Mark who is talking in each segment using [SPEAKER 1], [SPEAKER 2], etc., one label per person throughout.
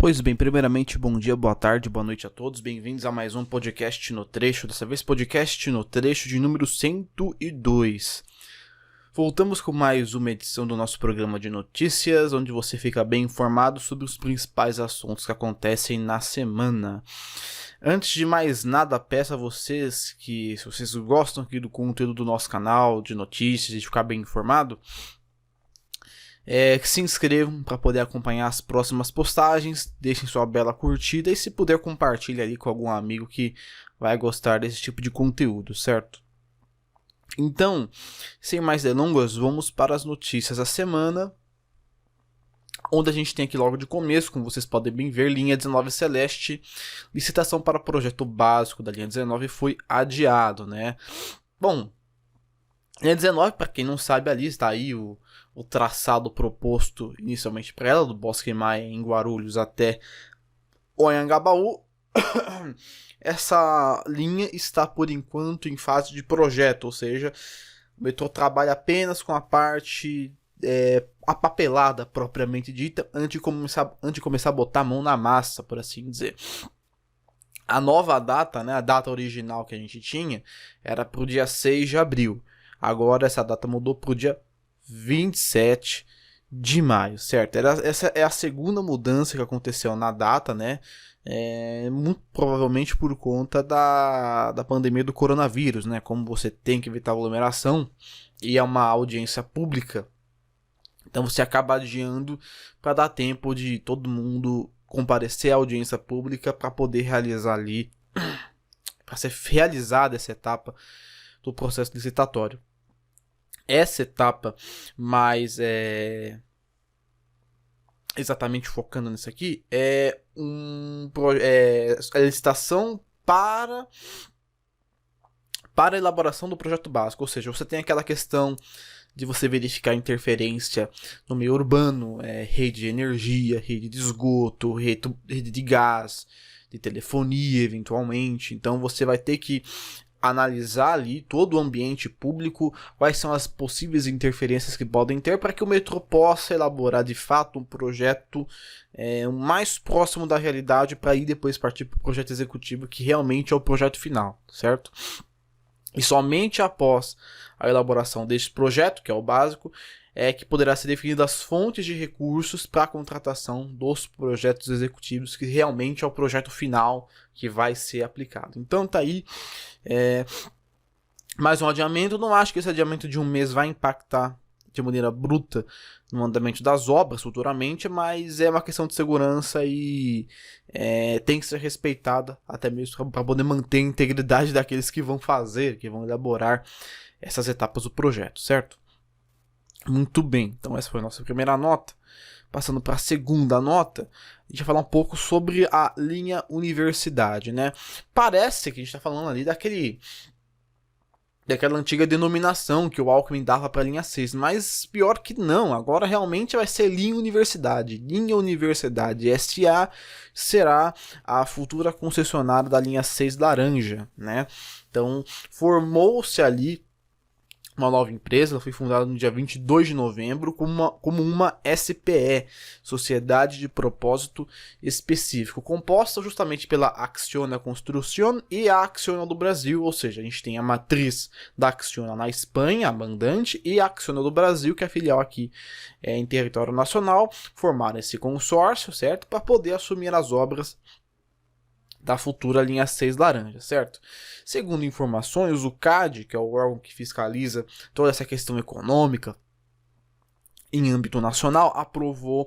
[SPEAKER 1] Pois bem, primeiramente, bom dia, boa tarde, boa noite a todos. Bem-vindos a mais um podcast no trecho, dessa vez podcast no trecho de número 102. Voltamos com mais uma edição do nosso programa de notícias, onde você fica bem informado sobre os principais assuntos que acontecem na semana. Antes de mais nada, peço a vocês que, se vocês gostam aqui do conteúdo do nosso canal, de notícias e de ficar bem informado, que se inscrevam para poder acompanhar as próximas postagens, deixem sua bela curtida e se puder compartilhe ali com algum amigo que vai gostar desse tipo de conteúdo, certo? Então, sem mais delongas, vamos para as notícias da semana, onde a gente tem aqui logo de começo, como vocês podem bem ver, linha 19 Celeste, licitação para o projeto básico da linha 19 foi adiado, né? Bom, linha 19, para quem não sabe, ali está aí o traçado proposto inicialmente para ela, do Bosque Maia em Guarulhos até Anhangabaú. Essa linha está por enquanto em fase de projeto, ou seja, o metrô trabalha apenas com a parte apapelada propriamente dita, antes de começar a botar a mão na massa, por assim dizer. A nova data, né, a data original que a gente tinha, era para o dia 6 de abril. Agora essa data mudou para o dia 27 de maio, certo? Essa é a segunda mudança que aconteceu na data, né? Muito provavelmente por conta da pandemia do coronavírus, né? Como você tem que evitar aglomeração e é uma audiência pública, então você acaba adiando para dar tempo de todo mundo comparecer à audiência pública para poder realizar ali, para ser realizada essa etapa do processo licitatório. Essa etapa mais exatamente focando nisso aqui é a licitação para a elaboração do projeto básico, ou seja, você tem aquela questão de você verificar interferência no meio urbano, rede de energia, rede de esgoto, rede de gás, de telefonia eventualmente, então você vai ter que analisar ali todo o ambiente público, quais são as possíveis interferências que podem ter para que o metrô possa elaborar de fato um projeto mais próximo da realidade para ir depois partir para o projeto executivo, que realmente é o projeto final, certo? E somente após a elaboração desse projeto, que é o básico, que poderá ser definidas as fontes de recursos para a contratação dos projetos executivos, que realmente é o projeto final que vai ser aplicado. Então tá aí mais um adiamento. Não acho que esse adiamento de um mês vai impactar de maneira bruta no andamento das obras futuramente, mas é uma questão de segurança e tem que ser respeitada até mesmo para poder manter a integridade daqueles que vão fazer, que vão elaborar essas etapas do projeto, certo? Muito bem, então essa foi a nossa primeira nota. Passando para a segunda nota, a gente vai falar um pouco sobre a linha universidade, né? Parece que a gente está falando ali daquela antiga denominação que o Alckmin dava para a linha 6, mas pior que não, agora realmente vai ser linha universidade. Linha Universidade SA será a futura concessionária da linha 6 laranja, né? Então, formou-se ali uma nova empresa, ela foi fundada no dia 22 de novembro como uma SPE, Sociedade de Propósito Específico, composta justamente pela Acciona Construction e a Acciona do Brasil, ou seja, a gente tem a matriz da Acciona na Espanha, a mandante, e a Acciona do Brasil, que é a filial aqui em território nacional, formaram esse consórcio, certo, para poder assumir as obras da futura linha 6 laranja, certo? Segundo informações, o CAD, que é o órgão que fiscaliza toda essa questão econômica em âmbito nacional, aprovou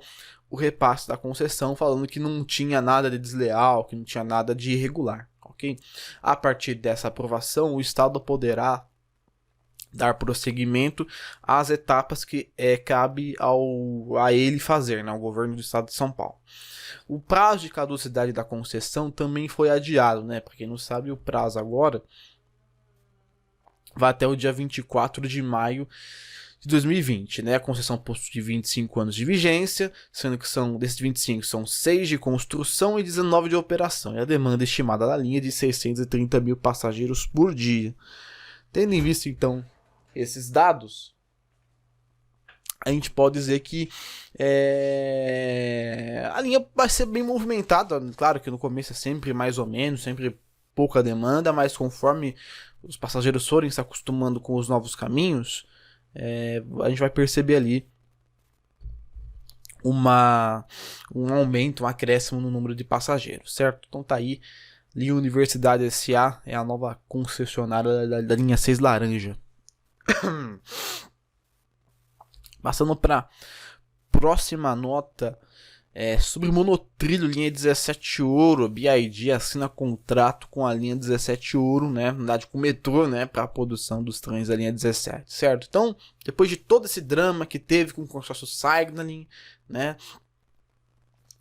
[SPEAKER 1] o repasse da concessão, falando que não tinha nada de desleal, que não tinha nada de irregular, ok? A partir dessa aprovação, o Estado poderá dar prosseguimento às etapas que cabe a ele fazer, né, ao governo do Estado de São Paulo. O prazo de caducidade da concessão também foi adiado, né? Para quem não sabe, o prazo agora vai até o dia 24 de maio de 2020, né? A concessão possui 25 anos de vigência, sendo que desses 25 são 6 de construção e 19 de operação. E a demanda estimada da linha é de 630 mil passageiros por dia. Tendo em vista, então, esses dados, a gente pode dizer que a linha vai ser bem movimentada. Claro que no começo é sempre mais ou menos, sempre pouca demanda, mas conforme os passageiros forem se acostumando com os novos caminhos, a gente vai perceber ali um aumento, um acréscimo no número de passageiros, certo? Então tá aí, Linha Universidade S.A. é a nova concessionária da linha 6 laranja. Passando para próxima nota, sobre monotrilho, linha 17 Ouro, BYD assina contrato com a linha 17 Ouro, né, na verdade com o metrô, né, para a produção dos trens da linha 17, certo? Então, depois de todo esse drama que teve com o consórcio Signaling, né,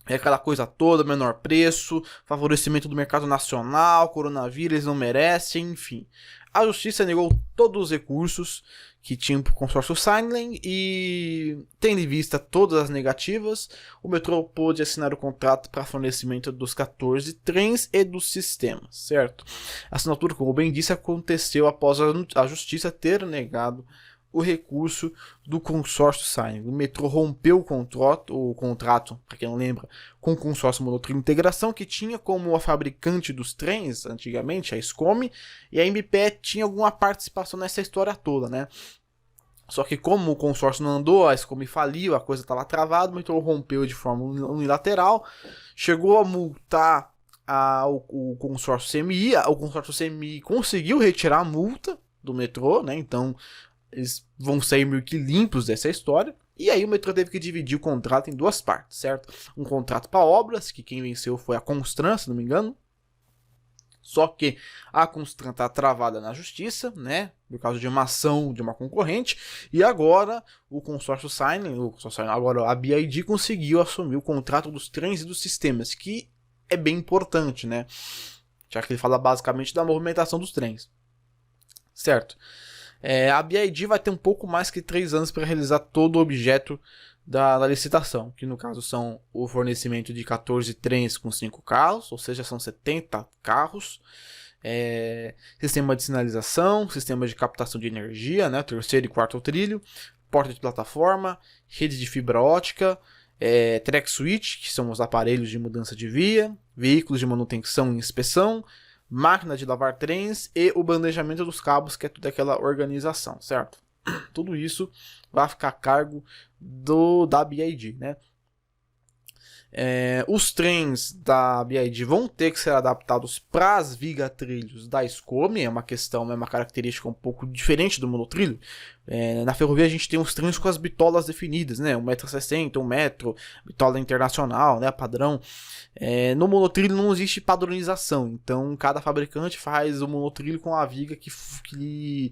[SPEAKER 1] aquela coisa toda, menor preço, favorecimento do mercado nacional, coronavírus, eles não merecem, enfim. A justiça negou todos os recursos que tinham para o consórcio Signaling e, tendo em vista todas as negativas, o metrô pôde assinar o contrato para fornecimento dos 14 trens e dos sistemas, certo? A assinatura, como bem disse, aconteceu após a justiça ter negado o recurso do consórcio Signaling. O metrô rompeu o contrato, para quem não lembra, com o consórcio Monotrilho Integração, que tinha como a fabricante dos trens, antigamente, a Escome, e a MPE tinha alguma participação nessa história toda, né? Só que como o consórcio não andou, a Escome faliu, a coisa estava travada, o metrô rompeu de forma unilateral, chegou a multar o consórcio CMI, o consórcio CMI conseguiu retirar a multa do metrô, né? Então eles vão sair meio que limpos dessa história. E aí o metrô teve que dividir o contrato em duas partes, certo? Um contrato para obras, que quem venceu foi a Constran, se não me engano. Só que a Constran está travada na justiça, né? Por causa de uma ação de uma concorrente. E agora o consórcio Signaling, agora a BYD conseguiu assumir o contrato dos trens e dos sistemas, que é bem importante, né? Já que ele fala basicamente da movimentação dos trens. Certo? A BYD vai ter um pouco mais que 3 anos para realizar todo o objeto da licitação, que no caso são o fornecimento de 14 trens com 5 carros, ou seja, são 70 carros, sistema de sinalização, sistema de captação de energia, né, terceiro e quarto trilho, porta de plataforma, rede de fibra ótica, track switch, que são os aparelhos de mudança de via, veículos de manutenção e inspeção, máquina de lavar trens e o bandejamento dos cabos, que é toda aquela organização, certo? Tudo isso vai ficar a cargo da BYD, né? Os trens da BYD vão ter que ser adaptados para as vigatrilhos da Escome, é uma característica um pouco diferente do monotrilho. Na ferrovia a gente tem os trens com as bitolas definidas, né? 1,60 m, 1 metro, bitola internacional, né? Padrão. No monotrilho não existe padronização, então cada fabricante faz o monotrilho com a viga que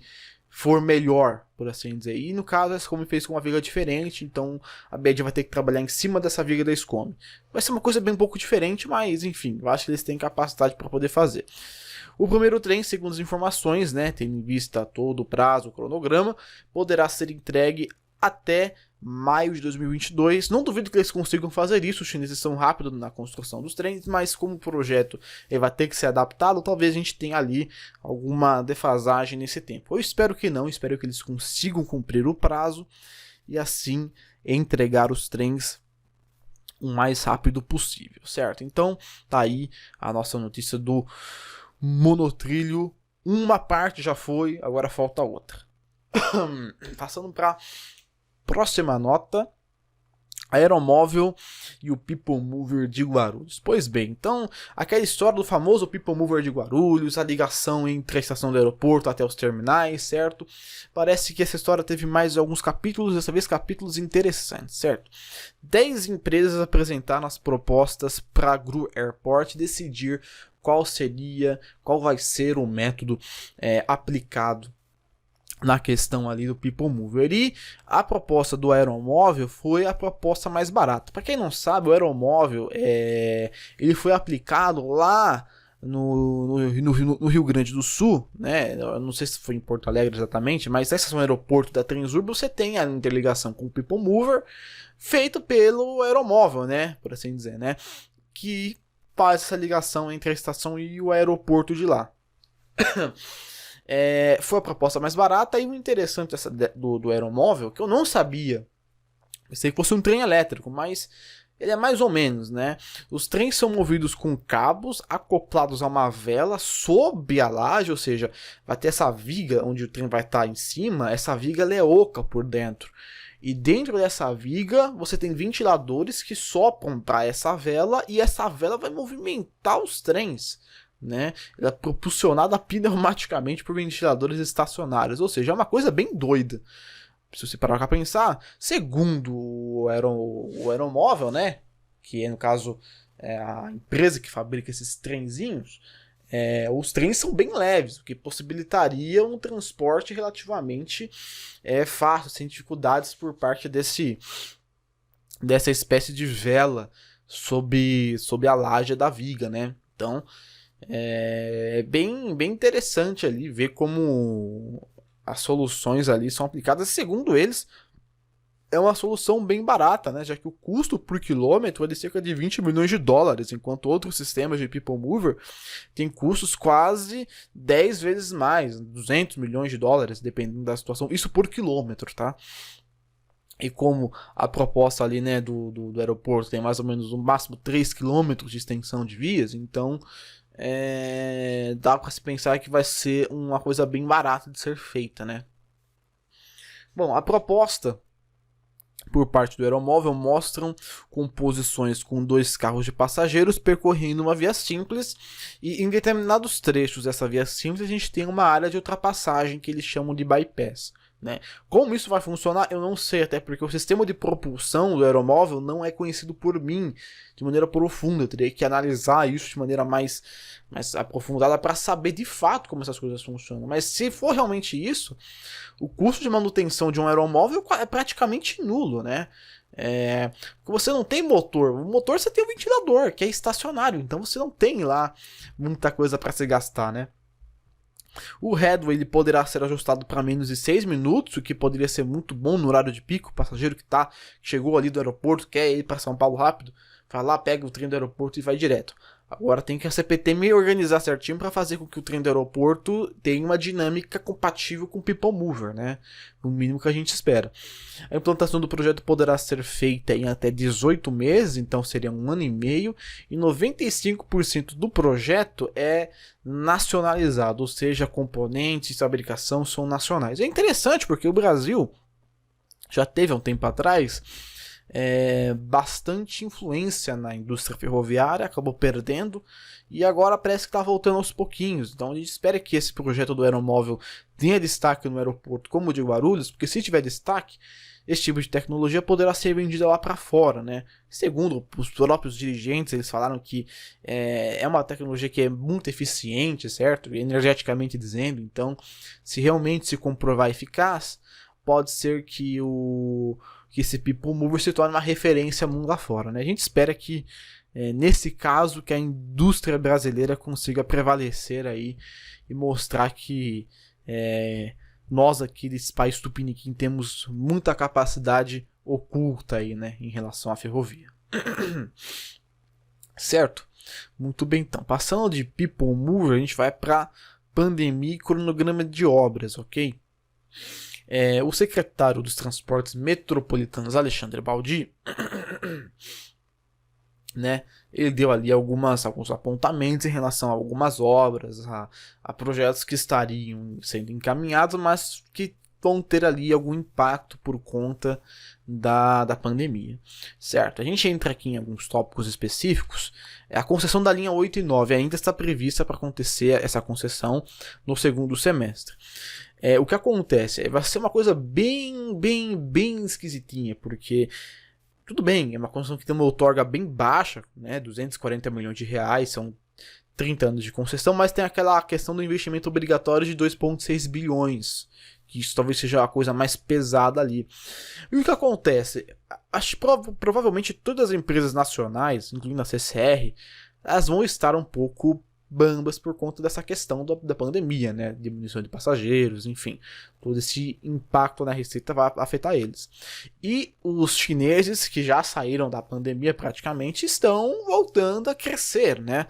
[SPEAKER 1] for melhor, por assim dizer. E no caso a Escome fez com uma viga diferente, então a BYD vai ter que trabalhar em cima dessa viga da Escome. Vai ser uma coisa bem um pouco diferente, mas enfim, eu acho que eles têm capacidade para poder fazer. O primeiro trem, segundo as informações, né, tendo em vista todo o prazo, o cronograma, poderá ser entregue até maio de 2022. Não duvido que eles consigam fazer isso, os chineses são rápidos na construção dos trens, mas como o projeto ele vai ter que ser adaptado, talvez a gente tenha ali alguma defasagem nesse tempo. Eu espero que não, espero que eles consigam cumprir o prazo e assim entregar os trens o mais rápido possível, certo? Então tá aí a nossa notícia do monotrilho. Uma parte já foi, agora falta outra. Passando para próxima nota, Aeromóvel e o People Mover de Guarulhos. Pois bem, então, aquela história do famoso People Mover de Guarulhos, a ligação entre a estação do aeroporto até os terminais, certo? Parece que essa história teve mais alguns capítulos, dessa vez capítulos interessantes, certo? 10 empresas apresentaram as propostas para a GRU Airport decidir qual vai ser o método aplicado na questão ali do People Mover. E a proposta do Aeromóvel foi a proposta mais barata. Para quem não sabe, o Aeromóvel ele foi aplicado lá no Rio Grande do Sul, né? Eu não sei se foi em Porto Alegre exatamente, mas na estação aeroporto da Transurb você tem a interligação com o People Mover feito pelo Aeromóvel, né? Por assim dizer, né? Que faz essa ligação entre a estação e o aeroporto de lá. Foi a proposta mais barata. E o interessante do Aeromóvel, que eu não sabia Pensei que fosse um trem elétrico, mas ele é mais ou menos, né? Os trens são movidos com cabos acoplados a uma vela sob a laje, ou seja, vai ter essa viga onde o trem vai estar em cima, essa viga ela é oca por dentro. E dentro dessa viga você tem ventiladores que sopram para essa vela e essa vela vai movimentar os trens, né? Ela é propulsionada pneumaticamente por ventiladores estacionários, ou seja, é uma coisa bem doida. Se você parar para pensar, segundo o aeromóvel, né, que é no caso a empresa que fabrica esses trenzinhos, os trens são bem leves, o que possibilitaria um transporte relativamente fácil, sem dificuldades por parte dessa espécie de vela sob a laje da viga, né? Então é bem interessante ali ver como as soluções ali são aplicadas. Segundo eles, é uma solução bem barata, né? Já que o custo por quilômetro é de cerca de 20 milhões de dólares, enquanto outros sistemas de People Mover têm custos quase 10 vezes mais, 200 milhões de dólares, dependendo da situação. Isso por quilômetro, tá? E como a proposta ali, né, do aeroporto tem mais ou menos no máximo 3 quilômetros de extensão de vias, então dá para se pensar que vai ser uma coisa bem barata de ser feita, né? Bom, a proposta por parte do aeromóvel mostram composições com 2 carros de passageiros percorrendo uma via simples e em determinados trechos dessa via simples a gente tem uma área de ultrapassagem que eles chamam de bypass, né? Como isso vai funcionar, eu não sei, até porque o sistema de propulsão do aeromóvel não é conhecido por mim de maneira profunda. Eu teria que analisar isso de maneira mais aprofundada para saber de fato como essas coisas funcionam. Mas se for realmente isso, o custo de manutenção de um aeromóvel é praticamente nulo, né? Porque você não tem motor. O motor você tem o ventilador, que é estacionário, então você não tem lá muita coisa para se gastar, né? O headway ele poderá ser ajustado para menos de 6 minutos, o que poderia ser muito bom no horário de pico. O passageiro que chegou ali do aeroporto, quer ir para São Paulo rápido, vai lá, pega o trem do aeroporto e vai direto. Agora tem que a CPT me organizar certinho para fazer com que o trem do aeroporto tenha uma dinâmica compatível com o People Mover, né? O mínimo que a gente espera. A implantação do projeto poderá ser feita em até 18 meses, então seria 1 ano e meio, e 95% do projeto é nacionalizado, ou seja, componentes e fabricação são nacionais. É interessante porque o Brasil já teve há um tempo atrás bastante influência na indústria ferroviária, acabou perdendo e agora parece que está voltando aos pouquinhos. Então a gente espera que esse projeto do aeromóvel tenha destaque no aeroporto como o de Guarulhos, porque se tiver destaque, esse tipo de tecnologia poderá ser vendida lá para fora, né? Segundo os próprios dirigentes, eles falaram que é uma tecnologia que é muito eficiente, certo? Energeticamente dizendo, então se realmente se comprovar eficaz, pode ser que esse People Mover se torne uma referência mundo afora, né? A gente espera que, nesse caso, que a indústria brasileira consiga prevalecer aí e mostrar que nós aqui desse país tupiniquim temos muita capacidade oculta aí, né, em relação à ferrovia. Certo? Muito bem, então. Passando de People Mover, a gente vai para pandemia e cronograma de obras, ok? O secretário dos Transportes Metropolitanos, Alexandre Baldi, né, ele deu ali alguns apontamentos em relação a algumas obras, a projetos que estariam sendo encaminhados, mas que vão ter ali algum impacto por conta da pandemia, certo? A gente entra aqui em alguns tópicos específicos. A concessão da linha 8 e 9 ainda está prevista para acontecer essa concessão no segundo semestre. O que acontece? Vai ser uma coisa bem esquisitinha, porque tudo bem, é uma concessão que tem uma outorga bem baixa, né, 240 milhões de reais, são 30 anos de concessão, mas tem aquela questão do investimento obrigatório de 2,6 bilhões, que isso talvez seja a coisa mais pesada ali. E o que acontece? Acho que provavelmente todas as empresas nacionais, incluindo a CCR, elas vão estar um pouco bambas por conta dessa questão da pandemia, né? Diminuição de passageiros, enfim, todo esse impacto na receita vai afetar eles. E os chineses, que já saíram da pandemia praticamente, estão voltando a crescer, né?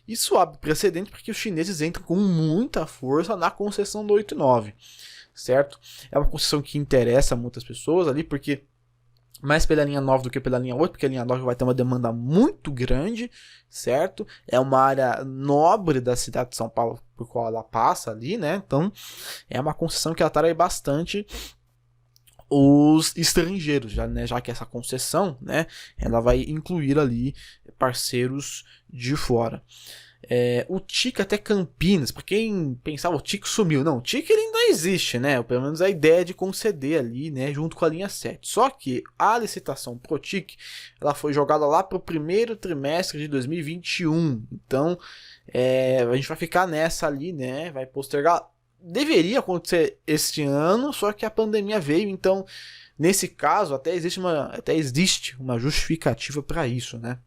[SPEAKER 1] Isso abre precedente para que os chineses entrem com muita força na concessão do 8 e 9, certo? É uma concessão que interessa muitas pessoas ali, porque mais pela linha 9 do que pela linha 8, porque a linha 9 vai ter uma demanda muito grande, certo? É uma área nobre da cidade de São Paulo, por qual ela passa ali, né? Então, é uma concessão que atrai bastante os estrangeiros, já que essa concessão, né, ela vai incluir ali parceiros de fora. O TIC até Campinas, para quem pensava o TIC sumiu, não, o TIC ele ainda existe, né, pelo menos a ideia de conceder ali, né, junto com a linha 7, só que a licitação pro TIC, ela foi jogada lá pro primeiro trimestre de 2021, então a gente vai ficar nessa ali, né, vai postergar. Deveria acontecer este ano, só que a pandemia veio, então nesse caso até existe uma justificativa para isso, né?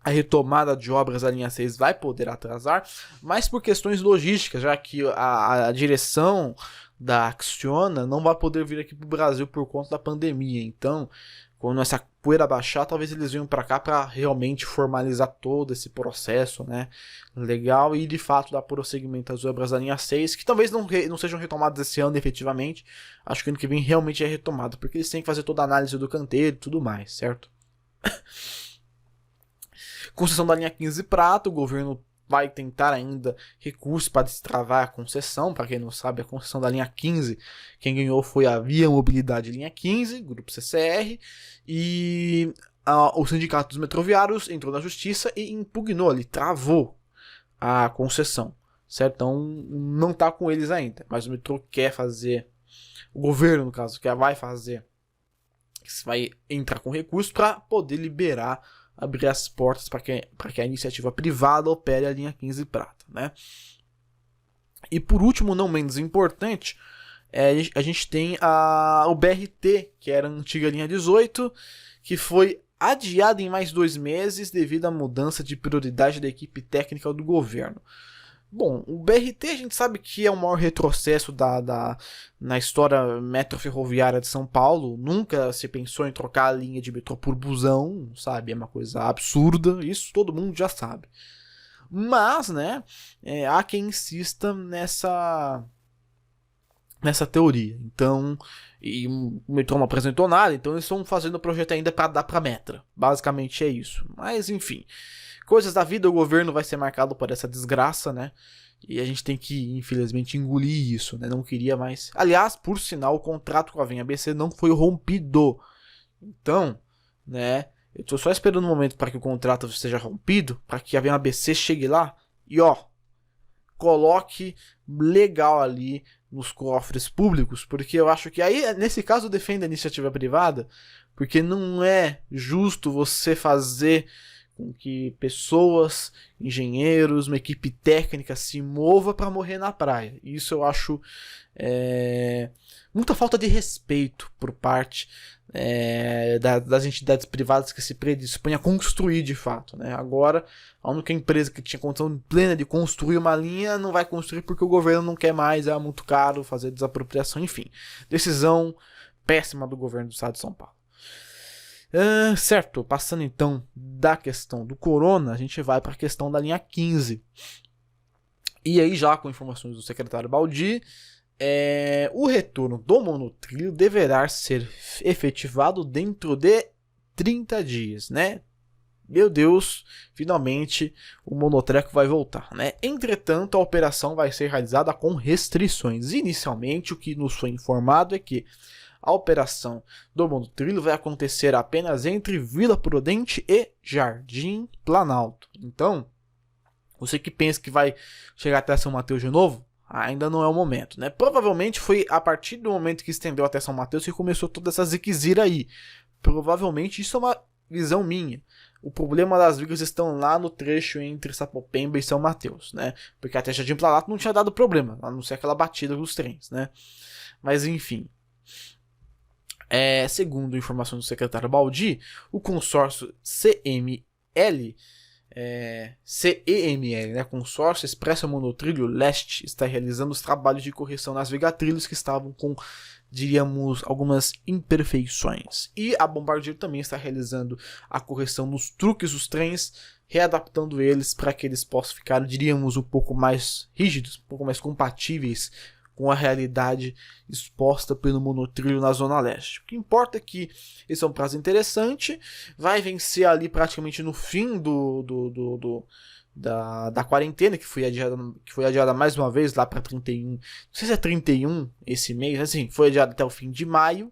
[SPEAKER 1] A retomada de obras da linha 6 vai poder atrasar, mas por questões logísticas, já que a direção da Acciona não vai poder vir aqui para o Brasil por conta da pandemia. Então, quando essa poeira baixar, talvez eles venham para cá para realmente formalizar todo esse processo, né? Legal, e de fato dar prosseguimento às obras da linha 6, que talvez não sejam retomadas esse ano efetivamente. Acho que ano que vem realmente é retomado, porque eles têm que fazer toda a análise do canteiro e tudo mais, certo? Concessão da linha 15 prata, o governo vai tentar ainda recursos para destravar a concessão. Para quem não sabe, a concessão da linha 15, quem ganhou foi a Via Mobilidade linha 15, Grupo CCR, e o Sindicato dos Metroviários entrou na justiça e impugnou ali, travou a concessão, certo? Então não está com eles ainda, mas o metrô quer fazer, o governo no caso, vai entrar com recurso para poder liberar, abrir as portas para que a iniciativa privada opere a linha 15 prata, né? E por último, não menos importante, a gente tem o BRT, que era a antiga linha 18, que foi adiada em mais 2 meses devido à mudança de prioridade da equipe técnica do governo. Bom, o BRT a gente sabe que é o maior retrocesso na história metroferroviária de São Paulo. Nunca se pensou em trocar a linha de metrô por busão, sabe? É uma coisa absurda, isso todo mundo já sabe. Mas, né, há quem insista nessa teoria. Então, e o metrô não apresentou nada, então eles estão fazendo o projeto ainda para dar para Metra. Basicamente é isso. Mas, enfim, coisas da vida, o governo vai ser marcado por essa desgraça, né? E a gente tem que, infelizmente, engolir isso, né? Não queria mais. Aliás, por sinal, o contrato com a Vem ABC não foi rompido. Então, né? Eu tô só esperando um momento para que o contrato seja rompido, para que a Vem ABC chegue lá e, coloque legal ali nos cofres públicos, porque eu acho que aí, nesse caso, eu defendo a iniciativa privada, porque não é justo você fazer com que pessoas, engenheiros, uma equipe técnica se mova para morrer na praia. Isso eu acho muita falta de respeito por parte das entidades privadas que se predispõem a construir de fato, né? Agora, a única empresa que tinha condição plena de construir uma linha não vai construir porque o governo não quer mais, é muito caro fazer desapropriação, enfim. Decisão péssima do governo do estado de São Paulo. Certo, passando então da questão do corona, a gente vai para a questão da linha 15. E aí, já com informações do secretário Baldi, o retorno do monotrilho deverá ser efetivado dentro de 30 dias, né? Meu Deus, finalmente o monotreco vai voltar, né? Entretanto, a operação vai ser realizada com restrições. Inicialmente, o que nos foi informado é que a operação do monotrilho vai acontecer apenas entre Vila Prudente e Jardim Planalto. Então, você que pensa que vai chegar até São Mateus de novo, ainda não é o momento, né? Provavelmente foi a partir do momento que estendeu até São Mateus que começou toda essa ziquezira aí. Provavelmente isso é uma visão minha. O problema das vigas estão lá no trecho entre Sapopemba e São Mateus, né? Porque até Jardim Planalto não tinha dado problema, a não ser aquela batida dos trens, né? Mas enfim. Segundo informações do secretário Baldi, o consórcio CEML, né, Consórcio Expresso Monotrilho Leste, está realizando os trabalhos de correção nas vigatrilhos que estavam com, diríamos, algumas imperfeições. E a Bombardier também está realizando a correção nos truques dos trens, readaptando eles para que eles possam ficar, diríamos, um pouco mais rígidos, um pouco mais compatíveis com a realidade exposta pelo monotrilho na Zona Leste. O que importa é que esse é um prazo interessante, vai vencer ali praticamente no fim da quarentena, que foi adiada mais uma vez lá para 31, não sei se é 31 esse mês, assim, foi adiada até o fim de maio.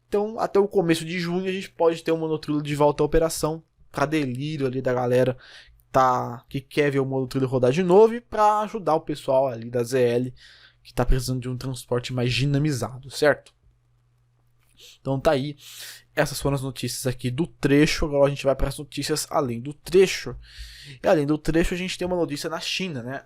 [SPEAKER 1] Então, até o começo de junho, a gente pode ter um monotrilho de volta à operação, para delírio ali da galera que quer ver o monotrilho rodar de novo, e para ajudar o pessoal ali da ZL, que está precisando de um transporte mais dinamizado, certo? Então tá aí, essas foram as notícias aqui do trecho. Agora a gente vai para as notícias além do trecho. E além do trecho, a gente tem uma notícia na China, né?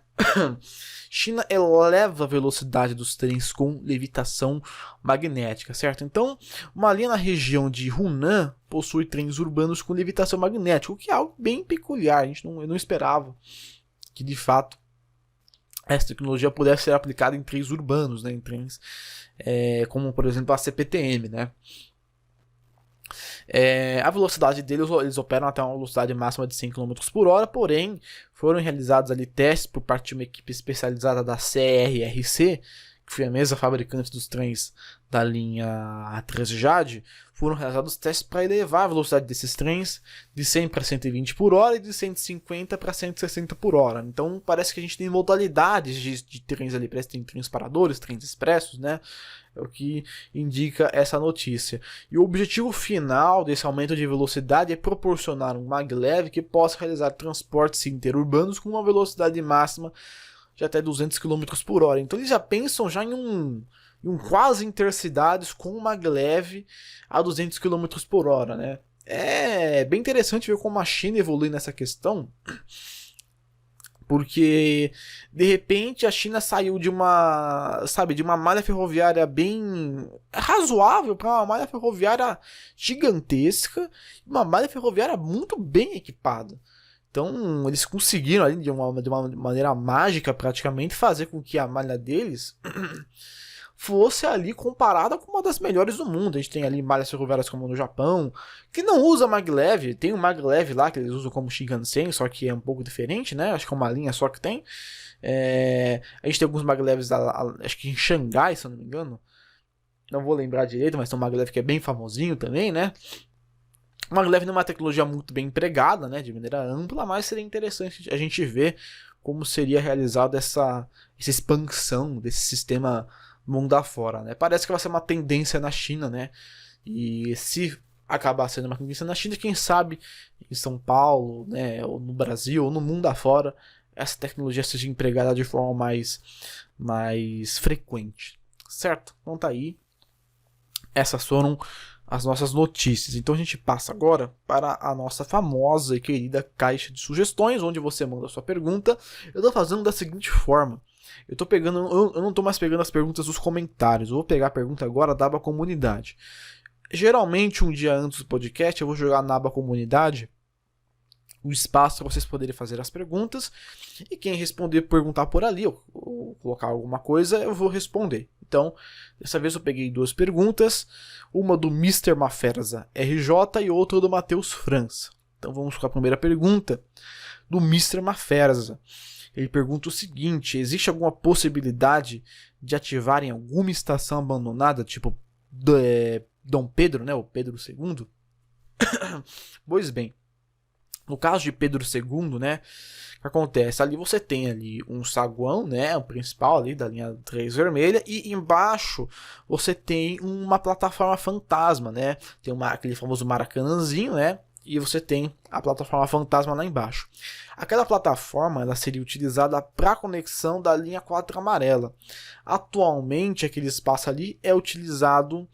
[SPEAKER 1] China eleva a velocidade dos trens com levitação magnética, certo? Então, uma linha na região de Hunan possui trens urbanos com levitação magnética, o que é algo bem peculiar. Eu não esperava que, de fato, essa tecnologia pudesse ser aplicada em trens urbanos, né? Em trens como, por exemplo, a CPTM, né? A velocidade deles, eles operam até uma velocidade máxima de 100 km por hora, porém foram realizados ali testes por parte de uma equipe especializada da CRRC, que foi a mesma fabricante dos trens da linha Transjade. Foram realizados testes para elevar a velocidade desses trens de 100 para 120 por hora e de 150 para 160 por hora. Então parece que a gente tem modalidades de trens ali, parece que tem trens paradores, trens expressos, né? É o que indica essa notícia. E o objetivo final desse aumento de velocidade é proporcionar um maglev que possa realizar transportes interurbanos com uma velocidade máxima de até 200 km por hora. Então eles já pensam já em um quase intercidades com um maglev a 200 km por hora, né? É bem interessante ver como a China evolui nessa questão, porque de repente a China saiu de uma malha ferroviária bem razoável para uma malha ferroviária gigantesca, uma malha ferroviária muito bem equipada. Então eles conseguiram ali de uma maneira mágica praticamente fazer com que a malha deles fosse ali comparada com uma das melhores do mundo. A gente tem ali malhas ferroviárias como no Japão, que não usa maglev, tem um maglev lá que eles usam como Shinkansen, só que é um pouco diferente, né? Acho que é uma linha só que tem. A gente tem alguns maglevs, acho que em Xangai, se eu não me engano. Não vou lembrar direito, mas tem um maglev que é bem famosinho também, né? O maglev não é uma tecnologia muito bem empregada, né? De maneira ampla, mas seria interessante a gente ver como seria realizada essa expansão desse sistema mundo afora, né? Parece que vai ser uma tendência na China, né? E se acabar sendo uma tendência na China, quem sabe em São Paulo, né? Ou no Brasil, ou no mundo afora, essa tecnologia seja empregada de forma mais frequente, certo? Então tá aí. Essas foram as nossas notícias. Então a gente passa agora para a nossa famosa e querida caixa de sugestões, onde você manda a sua pergunta. Eu tô fazendo da seguinte forma. Eu não tô mais pegando as perguntas dos comentários. Eu vou pegar a pergunta agora da aba comunidade. Geralmente, um dia antes do podcast, eu vou jogar na aba comunidade o espaço para vocês poderem fazer as perguntas. E quem perguntar por ali, ou colocar alguma coisa, eu vou responder. Então, dessa vez eu peguei duas perguntas. Uma do Mr. Maferza RJ e outra do Matheus França. Então vamos com a primeira pergunta do Mr. Maferza. Ele pergunta o seguinte: existe alguma possibilidade de ativar em alguma estação abandonada, tipo Dom Pedro, né, o Pedro II? Pois bem, no caso de Pedro II, né, o que acontece? Ali você tem ali um saguão, né, o principal ali da linha 3 vermelha, e embaixo você tem uma plataforma fantasma, né, tem aquele famoso Maracanãzinho, né, e você tem a plataforma fantasma lá embaixo. Aquela plataforma ela seria utilizada para conexão da linha 4 amarela. Atualmente, aquele espaço ali é utilizado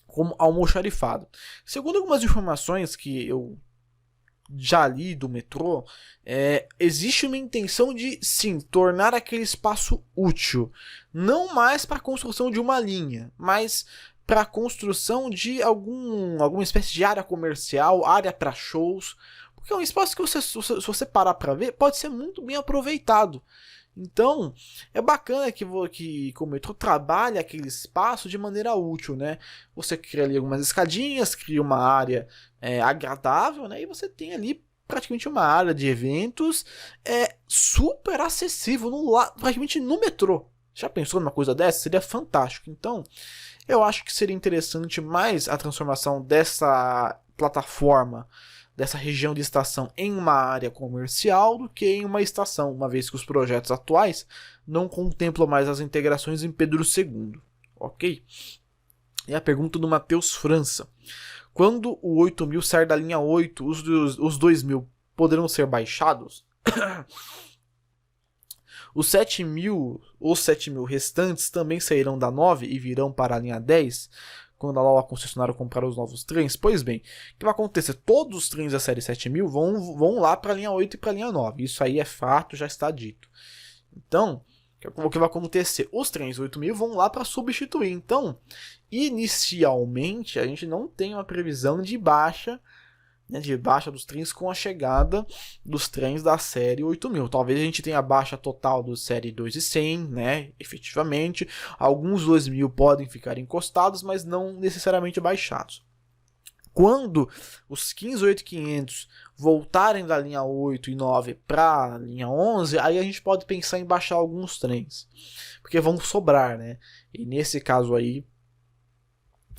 [SPEAKER 1] como almoxarifado. Segundo algumas informações que eu já li do metrô, existe uma intenção de, sim, tornar aquele espaço útil. Não mais para a construção de uma linha, mas para a construção de alguma espécie de área comercial, área para shows, porque é um espaço que se você parar para ver, pode ser muito bem aproveitado. Então, é bacana que o metrô trabalhe aquele espaço de maneira útil, né? Você cria ali algumas escadinhas, cria uma área agradável, né? E você tem ali praticamente uma área de eventos super acessível, praticamente no metrô. Já pensou numa coisa dessa? Seria fantástico. Então, eu acho que seria interessante mais a transformação dessa plataforma, dessa região de estação em uma área comercial do que em uma estação, uma vez que os projetos atuais não contemplam mais as integrações em Pedro II. Ok? E a pergunta do Matheus França. Quando o 8000 sair da linha 8, os 2000 poderão ser baixados? Os 7000 restantes também sairão da 9 e virão para a linha 10 quando a nova concessionária comprar os novos trens? Pois bem, o que vai acontecer? Todos os trens da série 7000 vão lá para a linha 8 e para a linha 9. Isso aí é fato, já está dito. Então, o que vai acontecer? Os trens 8000 vão lá para substituir. Então, inicialmente, a gente não tem uma previsão de baixa dos trens com a chegada dos trens da série 8000. Talvez a gente tenha a baixa total do série 2100, né? Efetivamente, alguns 2000 podem ficar encostados, mas não necessariamente baixados. Quando os 158.500 voltarem da linha 8 e 9 para a linha 11, aí a gente pode pensar em baixar alguns trens, porque vão sobrar, né? E nesse caso aí,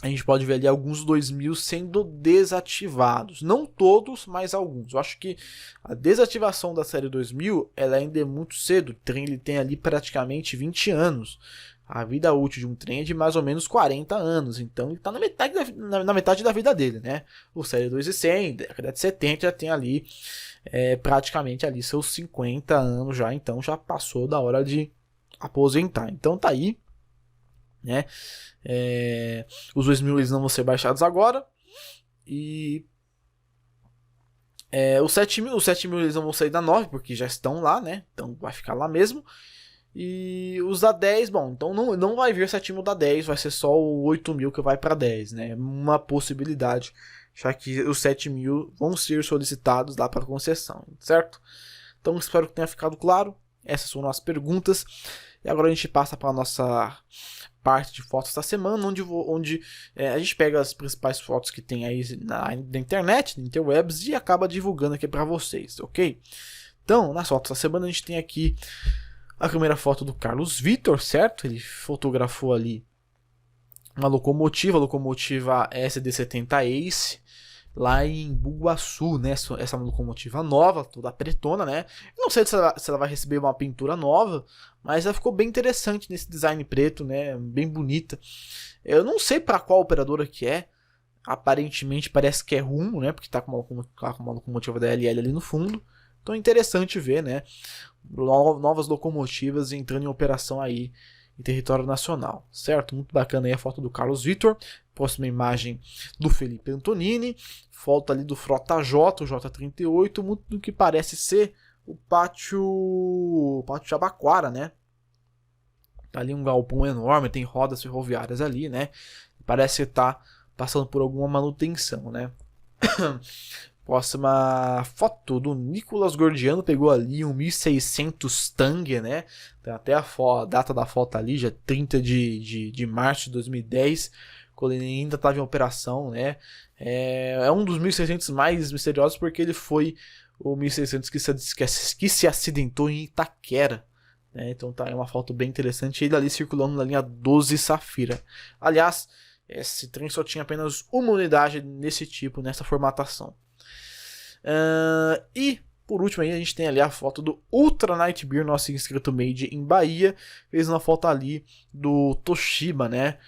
[SPEAKER 1] a gente pode ver ali alguns 2000 sendo desativados. Não todos, mas alguns. Eu acho que a desativação da série 2000 ela ainda é muito cedo. O trem ele tem ali praticamente 20 anos. A vida útil de um trem é de mais ou menos 40 anos. Então ele está na metade da vida dele, né? O série 2100, década de 70, já tem ali praticamente ali seus 50 anos já. Então já passou da hora de aposentar. Então tá aí, né? Os 2000 eles não vão ser baixados agora. E os 7000 eles não vão sair da 9 porque já estão lá, né? Então vai ficar lá mesmo. E os da 10, bom, então não vai vir 7000 da 10, vai ser só o 8000 que vai para 10, né? Uma possibilidade, já que os 7000 vão ser solicitados lá para concessão, certo? Então espero que tenha ficado claro. Essas são as perguntas. E agora a gente passa para a nossa parte de fotos da semana, onde a gente pega as principais fotos que tem aí na internet, na interwebs, e acaba divulgando aqui para vocês, ok? Então, nas fotos da semana a gente tem aqui a primeira foto do Carlos Vitor, certo? Ele fotografou ali uma locomotiva, a locomotiva SD70 Ace, lá em Bugaçu, né? Essa locomotiva nova, toda pretona, né? Não sei se ela vai receber uma pintura nova, mas ela ficou bem interessante nesse design preto, né? Bem bonita. Eu não sei para qual operadora que é. Aparentemente parece que é Rumo, né? Porque tá com uma locomotiva da LL ali no fundo. Então é interessante ver, né? Novas locomotivas entrando em operação aí em território nacional, certo? Muito bacana aí a foto do Carlos Vitor. Próxima imagem do Felipe Antonini. Foto ali do Frota J, o J38, muito do que parece ser o pátio Jabaquara, né? Tá ali um galpão enorme, tem rodas ferroviárias ali, né? Parece que tá passando por alguma manutenção, né? Próxima foto do Nicolas Gordiano, pegou ali um 1600 Tang, né? Tem até a data da foto ali, já 30 de março de 2010, quando ele ainda estava em operação, né? É um dos 1600 mais misteriosos porque ele foi o 1600 que se acidentou em Itaquera, né? Então tá, é uma foto bem interessante, ele ali circulando na linha 12 Safira. Aliás, esse trem só tinha apenas uma unidade nesse tipo, nessa formatação. E por último aí a gente tem ali a foto do Ultra Night Beer, nosso inscrito made em Bahia, fez uma foto ali do Toshiba, né?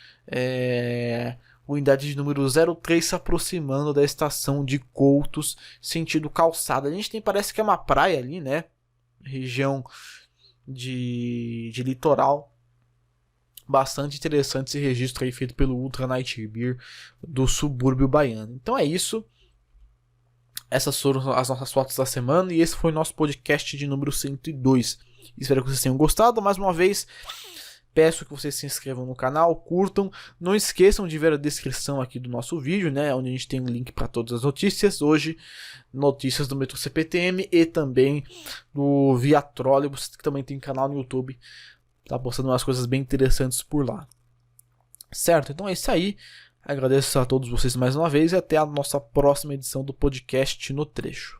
[SPEAKER 1] Unidade de número 03 se aproximando da estação de Coutos, sentido calçada. A gente tem, parece que é uma praia ali, né? Região de litoral. Bastante interessante esse registro aí feito pelo Ultra Night Beer do subúrbio baiano. Então é isso. Essas foram as nossas fotos da semana e esse foi o nosso podcast de número 102. Espero que vocês tenham gostado. Mais uma vez, peço que vocês se inscrevam no canal, curtam. Não esqueçam de ver a descrição aqui do nosso vídeo, né, onde a gente tem um link para todas as notícias. Hoje, notícias do metrô CPTM e também do Via Trolebus, que também tem canal no YouTube. Tá postando umas coisas bem interessantes por lá. Certo? Então é isso aí. Agradeço a todos vocês mais uma vez e até a nossa próxima edição do podcast No Trecho.